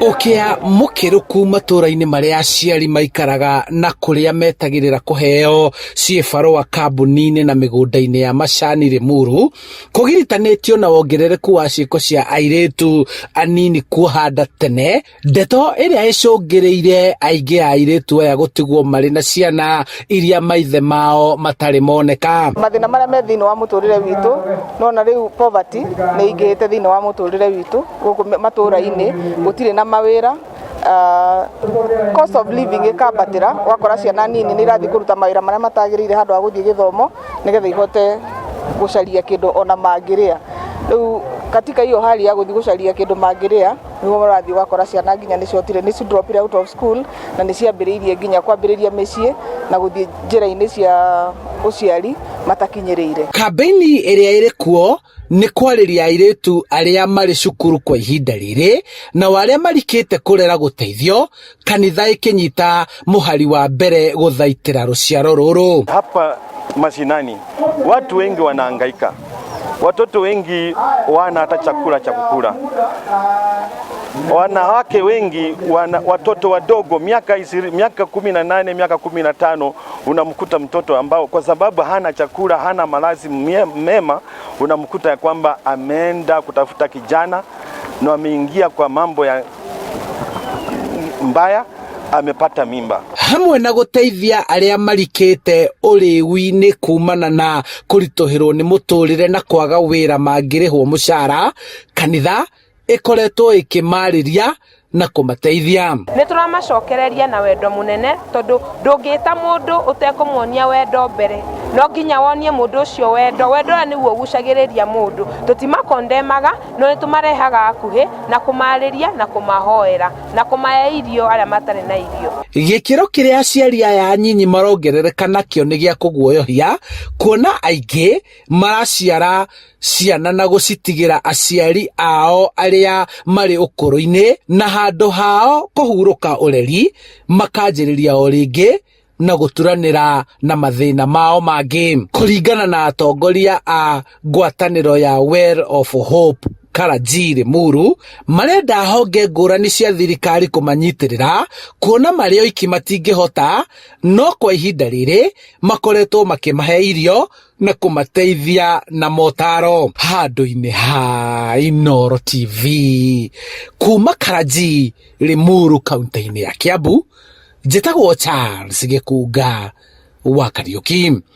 Ukia mukiruku matũra-inĩ marĩa aciari maikaraga na kũrĩa metagĩrĩra kũheo ciĩbarũa kambuni-inĩ na mĩgũnda-inĩ ya macani Limuru, kũgiritanĩtio na wongerereku wa ciĩko cia airĩtu anini kuohanda tene, ndeto ĩrĩa ĩcũngĩrĩire aingĩ a airĩtu aya gũtigwo marĩ na ciana iria maithe mao matarĩ moneka. Mathĩna marĩa me thĩinĩ wa mũtũrĩre witũ, nona rĩu poverty nĩ ingĩhĩte thĩinĩ wa mũtũrĩre witũ gũkũ matũra-inĩ, gũtirĩ na mawĩra, cost of living ĩkambatĩra, wakora ciana nini nĩ irathiĩ kũruta mawĩra marĩa matagĩrĩire handũ ha gũthiĩ gĩthomo nĩgetha ihote gũcaria kĩndũ ona mangĩrĩa. Rĩu katika hiyo hali ya gũthiĩ gũcaria kĩndũ mangĩrĩa, nĩguo marathiĩ wakora ciana nginya nĩ drop out of school na nĩ ciambĩrĩirie nginya kwambĩrĩria mĩciĩ na gũthiĩ njĩra-inĩ cia ũciari matakinyĩrĩire. Kambĩini ĩrĩa ĩrĩ kuo nĩ kwarĩria airĩtu arĩa marĩ cukuru kwa ihinda rĩrĩ na arĩa marikĩte kũrera gũteithio, kanitha ĩkĩnyita mũhari wa mbere gũthaitĩra rũciaro rũrũ. Hapa mashinani watu wengi wanahangaika, watoto wengi wana hata chakula cha kukula, wanawake wengi watoto wadogo miaka 18 miaka 15, unamkuta mtoto ambao kwa sababu hana chakula, hana malazi mema, unamkuta ya kwamba ameenda kutafuta kijana na ameingia kwa mambo ya mbaya, amepata mimba. Hamwe na gũteithia arĩa marikĩte ũrĩu-inĩ kumana na kũritũhĩrwo nĩ mũtũrĩre na kwaga wĩra mangĩrĩhwo mũcara, kanitha ĩkoretwo ĩkĩmarĩria na kũmateithia. Nĩ tũramacokereria na wendo mũnene, tondũ ndũngĩta mũndũ ũtekũmuonia wendo mbere, no nginya wonie mũndũ ũcio wendo. Wendo ũrĩa nĩguo ũgucagĩrĩria mũndũ, tũtimakondemaga no nĩ tũmarehaga hakuhĩ na kũmarĩria na kũmahoera na kũmahe irio arĩa matarĩ na irio. Gĩkĩro kĩrĩa aciari aya anyinyi marongerereka nakĩo nĩ gĩa kũguoyohia, kuona aingĩ maraciara ciana na gũcitigĩra aciari ao arĩa marĩ ũkũrũ-inĩ, na handũ hao kũhurũka ũreri makanjĩrĩria o rĩngĩ na gũturanĩra na mathĩna mao mangĩ. Kũringana na atongoria a ngwatanĩro ya Well of Hope Karaji Limuru, marenda honge ngũrani cia thirikari kũmanyitĩrĩra, kuona marĩ oiki matingĩhota, no kwa ihinda rĩrĩ makoretwo makĩmahe irio na kũmateithia na motaro. Handũ-inĩ ha Inooro TV kuma Karaji Limuru, kaunti-inĩ ya Kiambu, njĩtagwo Charles Gĩkunga wa Kariũki.